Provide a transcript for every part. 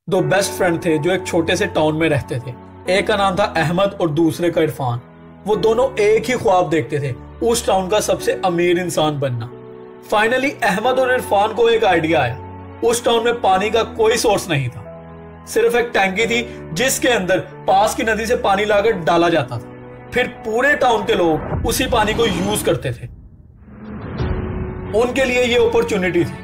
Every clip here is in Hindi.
दो बेस्ट फ्रेंड थे जो एक छोटे से टाउन में रहते थे। एक का नाम था अहमद और दूसरे का इरफान। वो दोनों एक ही ख्वाब देखते थे, उस टाउन का सबसे अमीर इंसान बनना। फाइनली अहमद और इरफान को एक आइडिया आया। उस टाउन में पानी का कोई सोर्स नहीं था, सिर्फ एक टैंकी थी जिसके अंदर पास की नदी से पानी लाकर डाला जाता था। फिर पूरे टाउन के लोग उसी पानी को यूज करते थे। उनके लिए ये अपॉर्चुनिटी थी।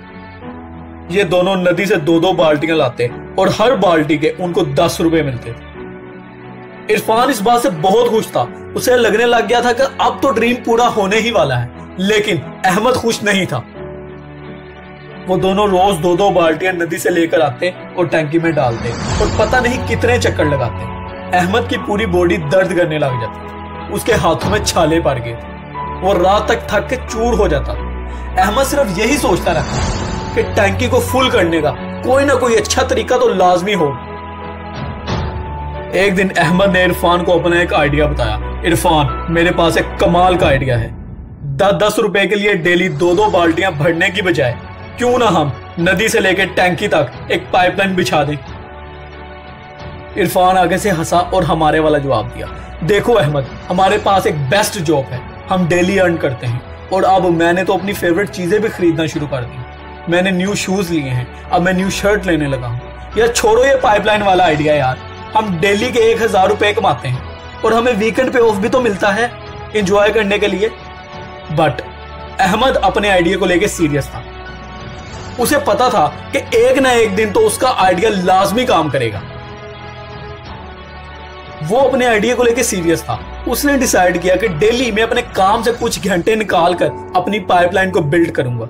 ये दोनों नदी से 2-2 बाल्टियां लाते और हर बाल्टी के उनको 10 रुपए मिलते थे। इरफान इस बात से बहुत खुश था। उसे लगने लग गया था कि अब तो ड्रीम पूरा होने ही वाला है। लेकिन अहमद खुश नहीं था। वो दोनों रोज 2-2 बाल्टियां नदी से लेकर आते और टैंकी में डालते और पता नहीं कितने चक्कर लगाते। अहमद की पूरी बॉडी दर्द करने लग जाती थी, उसके हाथों में छाले पड़ गए थे, वो रात तक थक के चूर हो जाता था। अहमद सिर्फ यही सोचता रहता कि टैंकी को फुल करने का कोई ना कोई अच्छा तरीका तो लाजमी हो। एक दिन अहमद ने इरफान को अपना एक आइडिया बताया। इरफान, मेरे पास एक कमाल का आइडिया है। 10-10 रुपए के लिए डेली 2-2 बाल्टियां भरने की बजाय क्यों ना हम नदी से लेकर टैंकी तक एक पाइपलाइन बिछा दें। इरफान आगे से हंसा और हमारे वाला जवाब दिया, देखो अहमद, हमारे पास एक बेस्ट जॉब है, हम डेली अर्न करते हैं और अब मैंने तो अपनी फेवरेट चीजें भी खरीदना शुरू कर दी। मैंने न्यू शूज लिए हैं, अब मैं न्यू शर्ट लेने लगा हूं। यार छोड़ो ये पाइपलाइन वाला आइडिया यार, हम डेली के 1000 रुपए कमाते हैं और हमें वीकेंड पे ऑफ भी तो मिलता है एंजॉय करने के लिए। बट अहमद अपने आइडिया को लेकर सीरियस था। उसे पता था कि एक ना एक दिन तो उसका आइडिया लाजमी काम करेगा। वो अपने आइडिया को लेकर सीरियस था। उसने डिसाइड किया कि डेली मैं अपने काम से कुछ घंटे निकाल कर अपनी पाइपलाइन को बिल्ड करूंगा।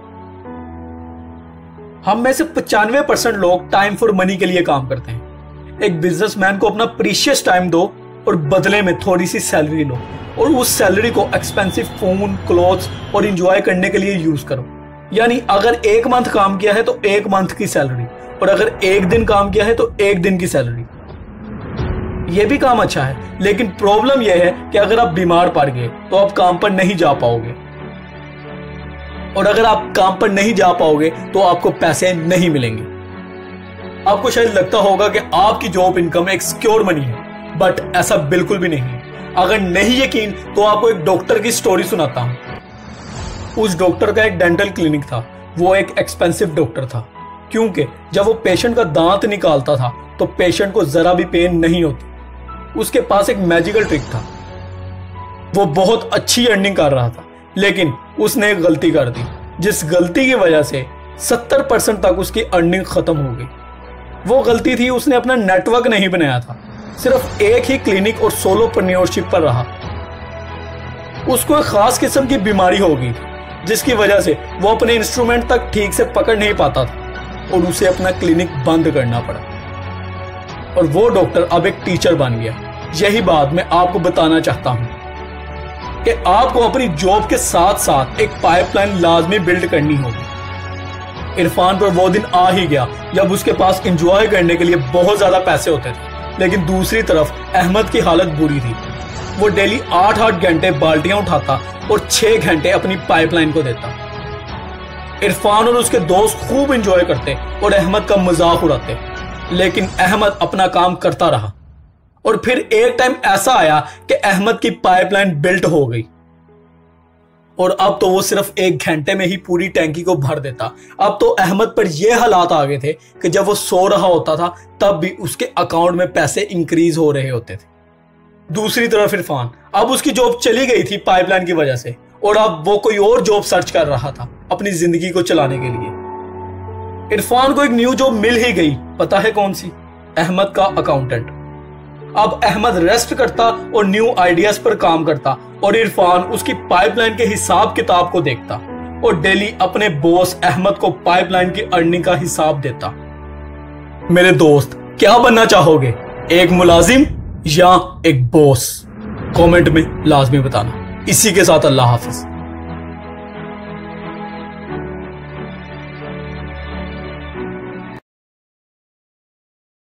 हम में से 95% लोग टाइम फॉर मनी के लिए काम करते हैं। एक बिजनेसमैन को अपना प्रीशियस टाइम दो और बदले में थोड़ी सी सैलरी लो और उस सैलरी को एक्सपेंसिव फोन, क्लोथ्स और एंजॉय करने के लिए यूज करो। यानी अगर 1 मंथ काम किया है तो 1 मंथ की सैलरी, और अगर 1 दिन काम किया है तो 1 दिन की सैलरी। यह भी काम अच्छा है, लेकिन प्रॉब्लम यह है कि अगर आप बीमार पड़ गए तो आप काम पर नहीं जा पाओगे, और अगर आप काम पर नहीं जा पाओगे तो आपको पैसे नहीं मिलेंगे। आपको शायद लगता होगा कि आपकी जॉब इनकम एक सिक्योर मनी है, बट ऐसा बिल्कुल भी नहीं है। अगर नहीं यकीन तो आपको एक डॉक्टर की स्टोरी सुनाता हूं। उस डॉक्टर का एक डेंटल क्लिनिक था। वो एक एक्सपेंसिव डॉक्टर था, क्योंकि जब वो पेशेंट का दांत निकालता था तो पेशेंट को जरा भी पेन नहीं होती। उसके पास एक मैजिकल ट्रिक था। वो बहुत अच्छी अर्निंग कर रहा था, लेकिन उसने एक गलती कर दी, जिस गलती की वजह से 70% तक उसकी अर्निंग खत्म हो गई। वो गलती थी, उसने अपना नेटवर्क नहीं बनाया था, सिर्फ एक ही क्लिनिक और सोलोप्रेन्योरशिप पर रहा। उसको एक खास किस्म की बीमारी हो गई थी, जिसकी वजह से वो अपने इंस्ट्रूमेंट तक ठीक से पकड़ नहीं पाता था और उसे अपना क्लिनिक बंद करना पड़ा। और वो डॉक्टर अब एक टीचर बन गया। यही बात मैं आपको बताना चाहता हूं कि आपको अपनी जॉब के साथ साथ एक पाइपलाइन लाजमी बिल्ड करनी होगी। इरफान पर वो दिन आ ही गया जब उसके पास एंजॉय करने के लिए बहुत ज्यादा पैसे होते थे, लेकिन दूसरी तरफ अहमद की हालत बुरी थी। वो डेली 8-8 घंटे बाल्टियां उठाता और 6 घंटे अपनी पाइपलाइन को देता। इरफान और उसके दोस्त खूब एंजॉय करते और अहमद का मजाक उड़ाते, लेकिन अहमद अपना काम करता रहा। और फिर एक टाइम ऐसा आया कि अहमद की पाइपलाइन बिल्ट हो गई और अब तो वो सिर्फ 1 घंटे में ही पूरी टैंकी को भर देता। अब तो अहमद पर यह हालात आ गए थे कि जब वो सो रहा होता था तब भी उसके अकाउंट में पैसे इंक्रीज हो रहे होते थे। दूसरी तरफ इरफान, अब उसकी जॉब चली गई थी पाइपलाइन की वजह से, और अब वो कोई और जॉब सर्च कर रहा था अपनी जिंदगी को चलाने के लिए। इरफान को एक न्यू जॉब मिल ही गई। पता है कौन सी? अहमद का अकाउंटेंट। अब अहमद रेस्ट करता और न्यू आइडियाज पर काम करता, और इरफान उसकी पाइपलाइन के हिसाब किताब को देखता और डेली अपने बॉस अहमद को पाइपलाइन की अर्निंग का हिसाब देता। मेरे दोस्त, क्या बनना चाहोगे, एक मुलाजिम या एक बॉस? कमेंट में लाजमी बताना। इसी के साथ अल्लाह हाफिज।